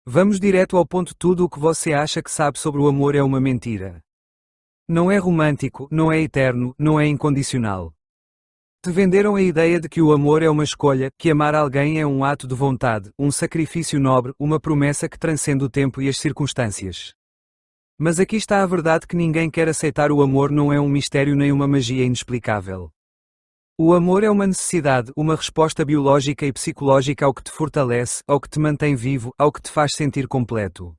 Vamos direto ao ponto: tudo o que você acha que sabe sobre o amor é uma mentira. Não é romântico, não é eterno, não é incondicional. Te venderam a ideia de que o amor é uma escolha, que amar alguém é um ato de vontade, um sacrifício nobre, uma promessa que transcende o tempo e as circunstâncias. Mas aqui está a verdade que ninguém quer aceitar: o amor não é um mistério nem uma magia inexplicável. O amor é uma necessidade, uma resposta biológica e psicológica ao que te fortalece, ao que te mantém vivo, ao que te faz sentir completo.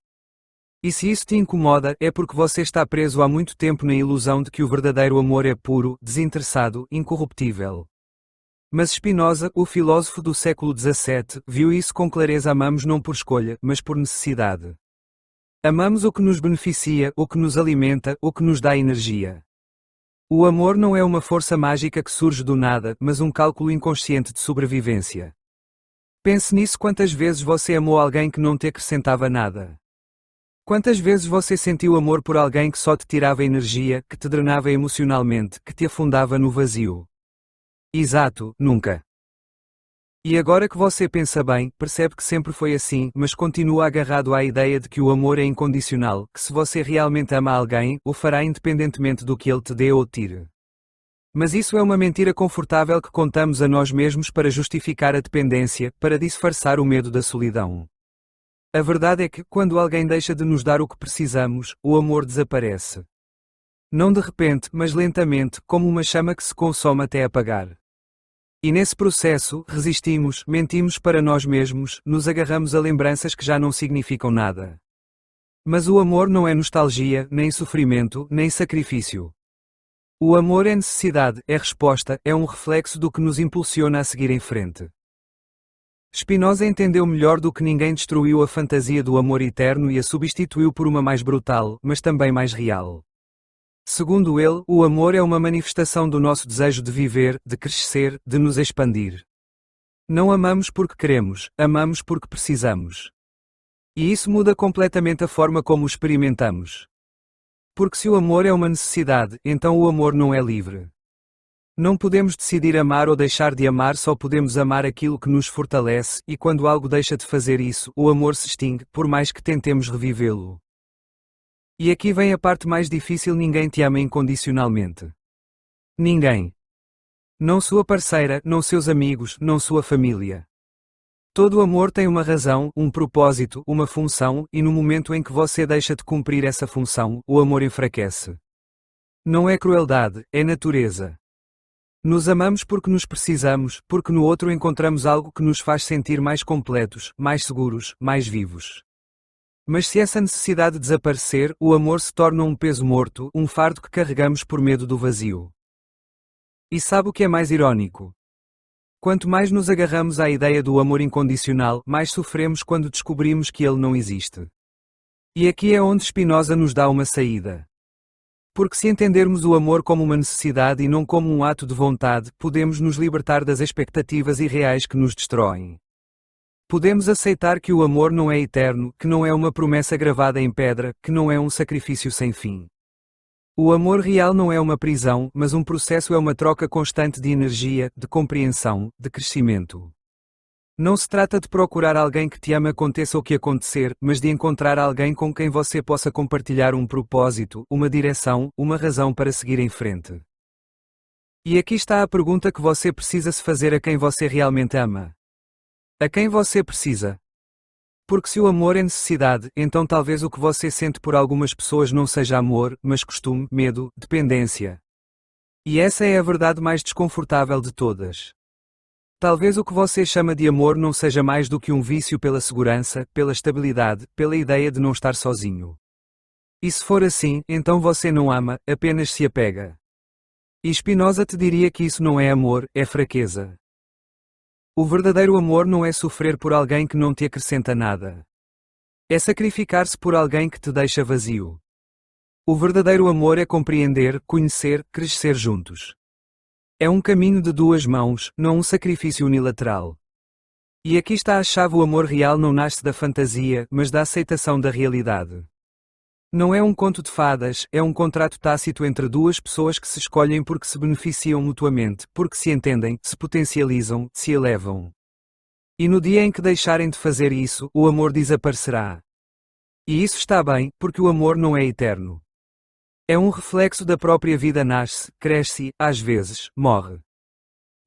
E se isso te incomoda, é porque você está preso há muito tempo na ilusão de que o verdadeiro amor é puro, desinteressado, incorruptível. Mas Spinoza, o filósofo do século XVII, viu isso com clareza: amamos não por escolha, mas por necessidade. Amamos o que nos beneficia, o que nos alimenta, o que nos dá energia. O amor não é uma força mágica que surge do nada, mas um cálculo inconsciente de sobrevivência. Pense nisso: quantas vezes você amou alguém que não te acrescentava nada? Quantas vezes você sentiu amor por alguém que só te tirava energia, que te drenava emocionalmente, que te afundava no vazio? Exato, nunca. E agora que você pensa bem, percebe que sempre foi assim, mas continua agarrado à ideia de que o amor é incondicional, que se você realmente ama alguém, o fará independentemente do que ele te dê ou tire. Mas isso é uma mentira confortável que contamos a nós mesmos para justificar a dependência, para disfarçar o medo da solidão. A verdade é que, quando alguém deixa de nos dar o que precisamos, o amor desaparece. Não de repente, mas lentamente, como uma chama que se consome até apagar. E nesse processo, resistimos, mentimos para nós mesmos, nos agarramos a lembranças que já não significam nada. Mas o amor não é nostalgia, nem sofrimento, nem sacrifício. O amor é necessidade, é resposta, é um reflexo do que nos impulsiona a seguir em frente. Spinoza entendeu melhor do que ninguém: destruiu a fantasia do amor eterno e a substituiu por uma mais brutal, mas também mais real. Segundo ele, o amor é uma manifestação do nosso desejo de viver, de crescer, de nos expandir. Não amamos porque queremos, amamos porque precisamos. E isso muda completamente a forma como o experimentamos. Porque se o amor é uma necessidade, então o amor não é livre. Não podemos decidir amar ou deixar de amar, só podemos amar aquilo que nos fortalece, e quando algo deixa de fazer isso, o amor se extingue, por mais que tentemos revivê-lo. E aqui vem a parte mais difícil: ninguém te ama incondicionalmente. Ninguém. Não sua parceira, não seus amigos, não sua família. Todo amor tem uma razão, um propósito, uma função, e no momento em que você deixa de cumprir essa função, o amor enfraquece. Não é crueldade, é natureza. Nos amamos porque nos precisamos, porque no outro encontramos algo que nos faz sentir mais completos, mais seguros, mais vivos. Mas se essa necessidade desaparecer, o amor se torna um peso morto, um fardo que carregamos por medo do vazio. E sabe o que é mais irônico? Quanto mais nos agarramos à ideia do amor incondicional, mais sofremos quando descobrimos que ele não existe. E aqui é onde Spinoza nos dá uma saída. Porque se entendermos o amor como uma necessidade e não como um ato de vontade, podemos nos libertar das expectativas irreais que nos destroem. Podemos aceitar que o amor não é eterno, que não é uma promessa gravada em pedra, que não é um sacrifício sem fim. O amor real não é uma prisão, mas um processo, é uma troca constante de energia, de compreensão, de crescimento. Não se trata de procurar alguém que te ama aconteça o que acontecer, mas de encontrar alguém com quem você possa compartilhar um propósito, uma direção, uma razão para seguir em frente. E aqui está a pergunta que você precisa se fazer: a quem você realmente ama? A quem você precisa? Porque se o amor é necessidade, então talvez o que você sente por algumas pessoas não seja amor, mas costume, medo, dependência. E essa é a verdade mais desconfortável de todas. Talvez o que você chama de amor não seja mais do que um vício pela segurança, pela estabilidade, pela ideia de não estar sozinho. E se for assim, então você não ama, apenas se apega. E Spinoza te diria que isso não é amor, é fraqueza. O verdadeiro amor não é sofrer por alguém que não te acrescenta nada. É sacrificar-se por alguém que te deixa vazio. O verdadeiro amor é compreender, conhecer, crescer juntos. É um caminho de duas mãos, não um sacrifício unilateral. E aqui está a chave: o amor real não nasce da fantasia, mas da aceitação da realidade. Não é um conto de fadas, é um contrato tácito entre duas pessoas que se escolhem porque se beneficiam mutuamente, porque se entendem, se potencializam, se elevam. E no dia em que deixarem de fazer isso, o amor desaparecerá. E isso está bem, porque o amor não é eterno. É um reflexo da própria vida, nasce, cresce e, às vezes, morre.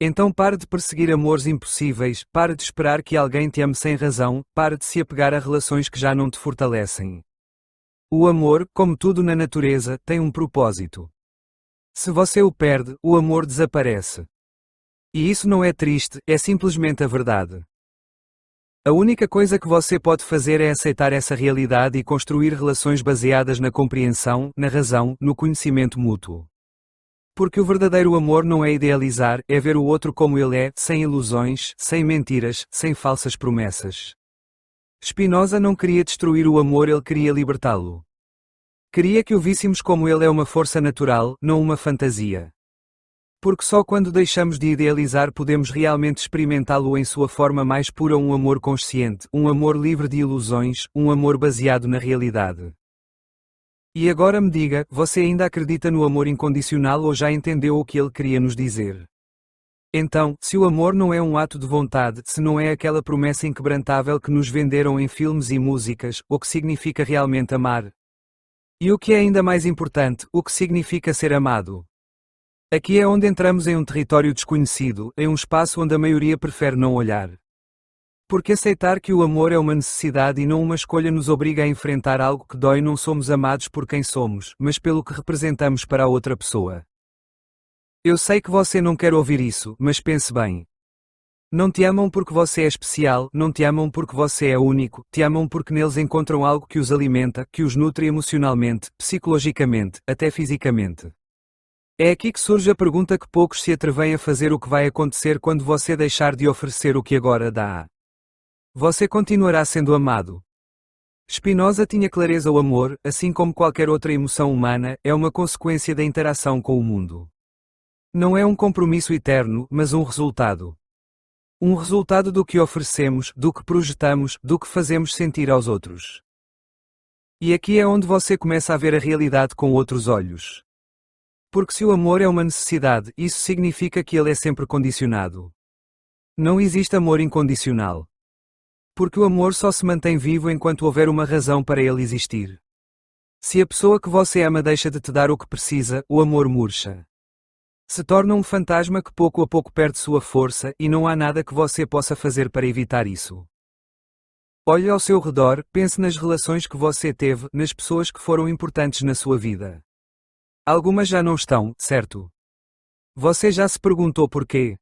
Então pare de perseguir amores impossíveis, pare de esperar que alguém te ame sem razão, pare de se apegar a relações que já não te fortalecem. O amor, como tudo na natureza, tem um propósito. Se você o perde, o amor desaparece. E isso não é triste, é simplesmente a verdade. A única coisa que você pode fazer é aceitar essa realidade e construir relações baseadas na compreensão, na razão, no conhecimento mútuo. Porque o verdadeiro amor não é idealizar, é ver o outro como ele é, sem ilusões, sem mentiras, sem falsas promessas. Spinoza não queria destruir o amor, ele queria libertá-lo. Queria que o víssemos como ele é uma força natural, não uma fantasia. Porque só quando deixamos de idealizar podemos realmente experimentá-lo em sua forma mais pura, um amor consciente, um amor livre de ilusões, um amor baseado na realidade. E agora me diga, você ainda acredita no amor incondicional ou já entendeu o que ele queria nos dizer? Então, se o amor não é um ato de vontade, se não é aquela promessa inquebrantável que nos venderam em filmes e músicas, o que significa realmente amar? E o que é ainda mais importante, o que significa ser amado? Aqui é onde entramos em um território desconhecido, em um espaço onde a maioria prefere não olhar. Porque aceitar que o amor é uma necessidade e não uma escolha nos obriga a enfrentar algo que dói. Não somos amados por quem somos, mas pelo que representamos para a outra pessoa. Eu sei que você não quer ouvir isso, mas pense bem. Não te amam porque você é especial, não te amam porque você é único, te amam porque neles encontram algo que os alimenta, que os nutre emocionalmente, psicologicamente, até fisicamente. É aqui que surge a pergunta que poucos se atrevem a fazer: o que vai acontecer quando você deixar de oferecer o que agora dá? Você continuará sendo amado. Spinoza tinha clareza: o amor, assim como qualquer outra emoção humana, é uma consequência da interação com o mundo. Não é um compromisso eterno, mas um resultado. Um resultado do que oferecemos, do que projetamos, do que fazemos sentir aos outros. E aqui é onde você começa a ver a realidade com outros olhos. Porque se o amor é uma necessidade, isso significa que ele é sempre condicionado. Não existe amor incondicional. Porque o amor só se mantém vivo enquanto houver uma razão para ele existir. Se a pessoa que você ama deixa de te dar o que precisa, o amor murcha. Se torna um fantasma que pouco a pouco perde sua força e não há nada que você possa fazer para evitar isso. Olhe ao seu redor, pense nas relações que você teve, nas pessoas que foram importantes na sua vida. Algumas já não estão, certo? Você já se perguntou porquê?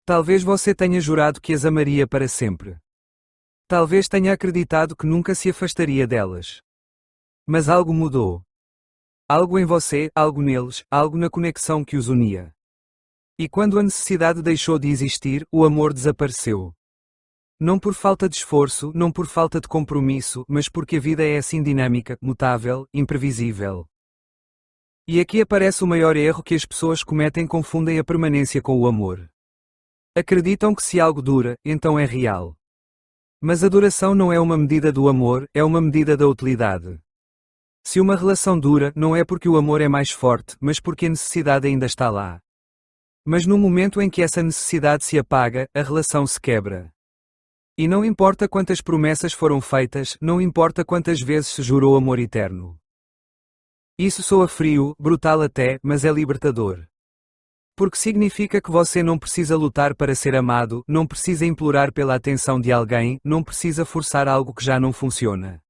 Talvez você tenha jurado que as amaria para sempre. Talvez tenha acreditado que nunca se afastaria delas. Mas algo mudou. Algo em você, algo neles, algo na conexão que os unia. E quando a necessidade deixou de existir, o amor desapareceu. Não por falta de esforço, não por falta de compromisso, mas porque a vida é assim dinâmica, mutável, imprevisível. E aqui aparece o maior erro que as pessoas cometem: confundem a permanência com o amor. Acreditam que se algo dura, então é real. Mas a duração não é uma medida do amor, é uma medida da utilidade. Se uma relação dura, não é porque o amor é mais forte, mas porque a necessidade ainda está lá. Mas no momento em que essa necessidade se apaga, a relação se quebra. E não importa quantas promessas foram feitas, não importa quantas vezes se jurou amor eterno. Isso soa frio, brutal até, mas é libertador. Porque significa que você não precisa lutar para ser amado, não precisa implorar pela atenção de alguém, não precisa forçar algo que já não funciona.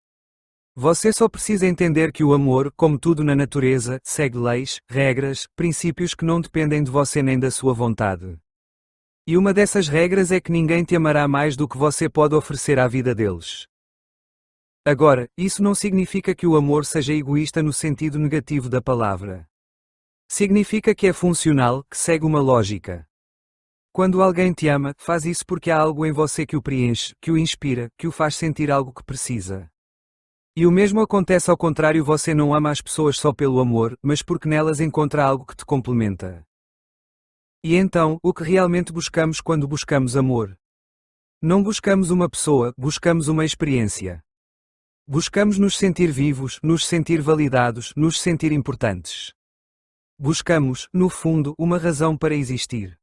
Você só precisa entender que o amor, como tudo na natureza, segue leis, regras, princípios que não dependem de você nem da sua vontade. E uma dessas regras é que ninguém te amará mais do que você pode oferecer à vida deles. Agora, isso não significa que o amor seja egoísta no sentido negativo da palavra. Significa que é funcional, que segue uma lógica. Quando alguém te ama, faz isso porque há algo em você que o preenche, que o inspira, que o faz sentir algo que precisa. E o mesmo acontece ao contrário: você não ama as pessoas só pelo amor, mas porque nelas encontra algo que te complementa. E então, o que realmente buscamos quando buscamos amor? Não buscamos uma pessoa, buscamos uma experiência. Buscamos nos sentir vivos, nos sentir validados, nos sentir importantes. Buscamos, no fundo, uma razão para existir.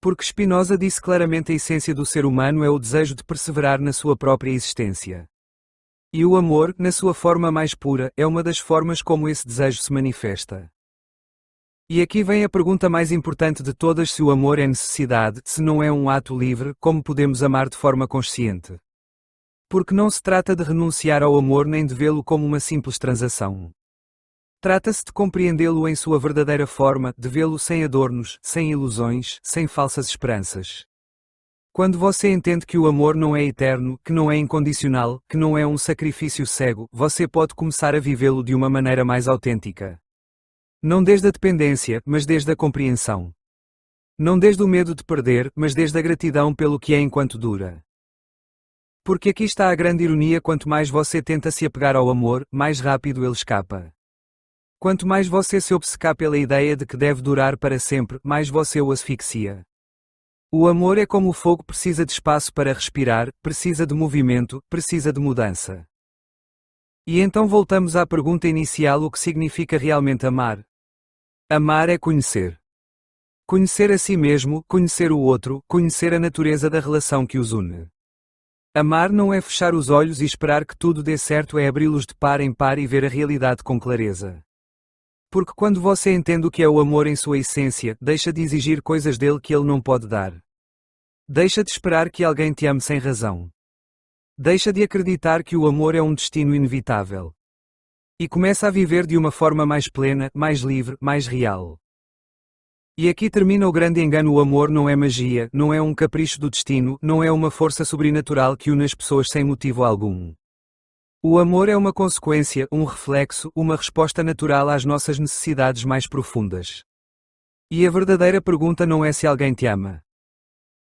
Porque Spinoza disse claramente a essência do ser humano é o desejo de perseverar na sua própria existência. E o amor, na sua forma mais pura, é uma das formas como esse desejo se manifesta. E aqui vem a pergunta mais importante de todas: se o amor é necessidade, se não é um ato livre, como podemos amar de forma consciente? Porque não se trata de renunciar ao amor nem de vê-lo como uma simples transação. Trata-se de compreendê-lo em sua verdadeira forma, de vê-lo sem adornos, sem ilusões, sem falsas esperanças. Quando você entende que o amor não é eterno, que não é incondicional, que não é um sacrifício cego, você pode começar a vivê-lo de uma maneira mais autêntica. Não desde a dependência, mas desde a compreensão. Não desde o medo de perder, mas desde a gratidão pelo que é enquanto dura. Porque aqui está a grande ironia: quanto mais você tenta se apegar ao amor, mais rápido ele escapa. Quanto mais você se obcecar pela ideia de que deve durar para sempre, mais você o asfixia. O amor é como o fogo: precisa de espaço para respirar, precisa de movimento, precisa de mudança. E então voltamos à pergunta inicial: o que significa realmente amar? Amar é conhecer. Conhecer a si mesmo, conhecer o outro, conhecer a natureza da relação que os une. Amar não é fechar os olhos e esperar que tudo dê certo, é abri-los de par em par e ver a realidade com clareza. Porque quando você entende o que é o amor em sua essência, deixa de exigir coisas dele que ele não pode dar. Deixa de esperar que alguém te ame sem razão. Deixa de acreditar que o amor é um destino inevitável. E começa a viver de uma forma mais plena, mais livre, mais real. E aqui termina o grande engano: o amor não é magia, não é um capricho do destino, não é uma força sobrenatural que une as pessoas sem motivo algum. O amor é uma consequência, um reflexo, uma resposta natural às nossas necessidades mais profundas. E a verdadeira pergunta não é se alguém te ama.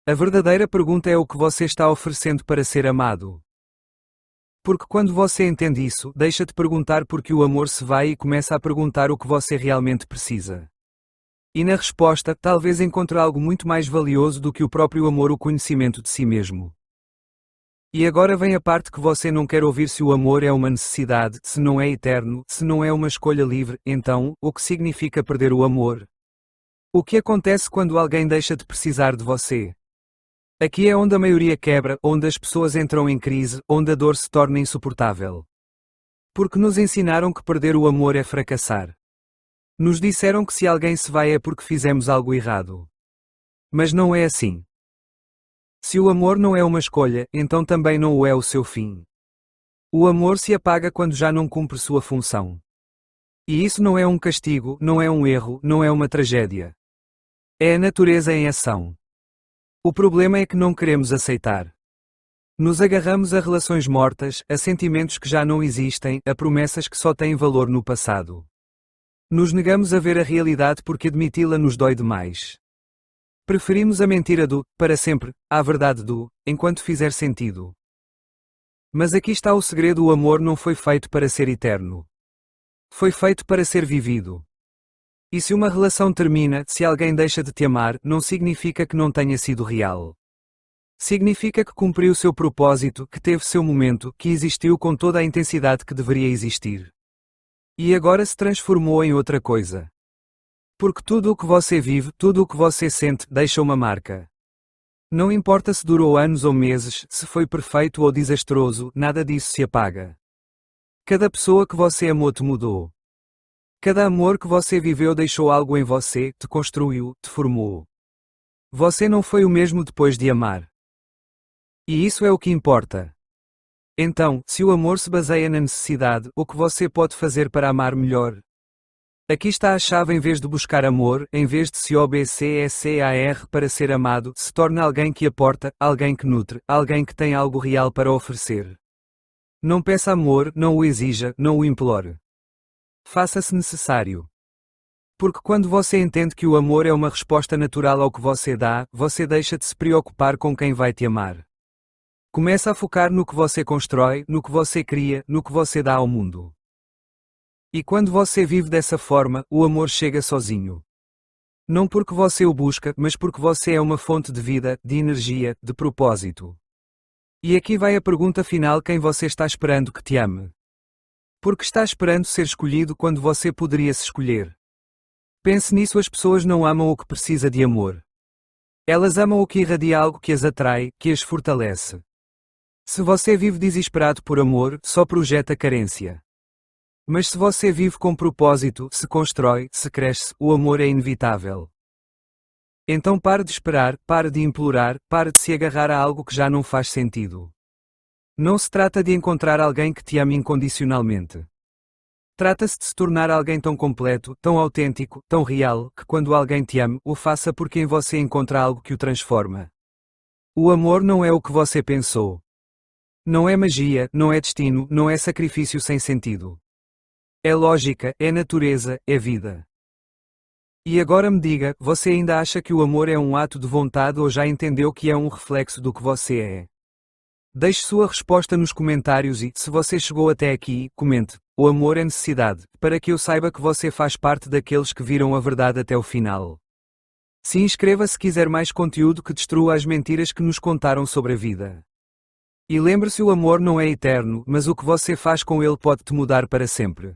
A verdadeira pergunta é o que você está oferecendo para ser amado. Porque quando você entende isso, deixa de perguntar por que o amor se vai e começa a perguntar o que você realmente precisa. E na resposta, talvez encontre algo muito mais valioso do que o próprio amor: o conhecimento de si mesmo. E agora vem a parte que você não quer ouvir: se o amor é uma necessidade, se não é eterno, se não é uma escolha livre, então, o que significa perder o amor? O que acontece quando alguém deixa de precisar de você? Aqui é onde a maioria quebra, onde as pessoas entram em crise, onde a dor se torna insuportável. Porque nos ensinaram que perder o amor é fracassar. Nos disseram que se alguém se vai é porque fizemos algo errado. Mas não é assim. Se o amor não é uma escolha, então também não o é o seu fim. O amor se apaga quando já não cumpre sua função. E isso não é um castigo, não é um erro, não é uma tragédia. É a natureza em ação. O problema é que não queremos aceitar. Nos agarramos a relações mortas, a sentimentos que já não existem, a promessas que só têm valor no passado. Nos negamos a ver a realidade porque admiti-la nos dói demais. Preferimos a mentira do para sempre à verdade do enquanto fizer sentido. Mas aqui está o segredo: o amor não foi feito para ser eterno. Foi feito para ser vivido. E se uma relação termina, se alguém deixa de te amar, não significa que não tenha sido real. Significa que cumpriu seu propósito, que teve seu momento, que existiu com toda a intensidade que deveria existir. E agora se transformou em outra coisa. Porque tudo o que você vive, tudo o que você sente, deixa uma marca. Não importa se durou anos ou meses, se foi perfeito ou desastroso, nada disso se apaga. Cada pessoa que você amou te mudou. Cada amor que você viveu deixou algo em você, te construiu, te formou. Você não foi o mesmo depois de amar. E isso é o que importa. Então, se o amor se baseia na necessidade, o que você pode fazer para amar melhor? Aqui está a chave: em vez de buscar amor, em vez de se obsecar para ser amado, se torna alguém que aporta, alguém que nutre, alguém que tem algo real para oferecer. Não peça amor, não o exija, não o implore. Faça-se necessário. Porque quando você entende que o amor é uma resposta natural ao que você dá, você deixa de se preocupar com quem vai te amar. Começa a focar no que você constrói, no que você cria, no que você dá ao mundo. E quando você vive dessa forma, o amor chega sozinho. Não porque você o busca, mas porque você é uma fonte de vida, de energia, de propósito. E aqui vai a pergunta final: quem você está esperando que te ame? Porque está esperando ser escolhido quando você poderia se escolher? Pense nisso: as pessoas não amam o que precisa de amor. Elas amam o que irradia algo que as atrai, que as fortalece. Se você vive desesperado por amor, só projeta carência. Mas se você vive com propósito, se constrói, se cresce, o amor é inevitável. Então pare de esperar, pare de implorar, pare de se agarrar a algo que já não faz sentido. Não se trata de encontrar alguém que te ame incondicionalmente. Trata-se de se tornar alguém tão completo, tão autêntico, tão real, que quando alguém te ame, o faça porque em você encontra algo que o transforma. O amor não é o que você pensou. Não é magia, não é destino, não é sacrifício sem sentido. É lógica, é natureza, é vida. E agora me diga, você ainda acha que o amor é um ato de vontade ou já entendeu que é um reflexo do que você é? Deixe sua resposta nos comentários e, se você chegou até aqui, comente: o amor é necessidade, para que eu saiba que você faz parte daqueles que viram a verdade até o final. Se inscreva se quiser mais conteúdo que destrua as mentiras que nos contaram sobre a vida. E lembre-se, o amor não é eterno, mas o que você faz com ele pode te mudar para sempre.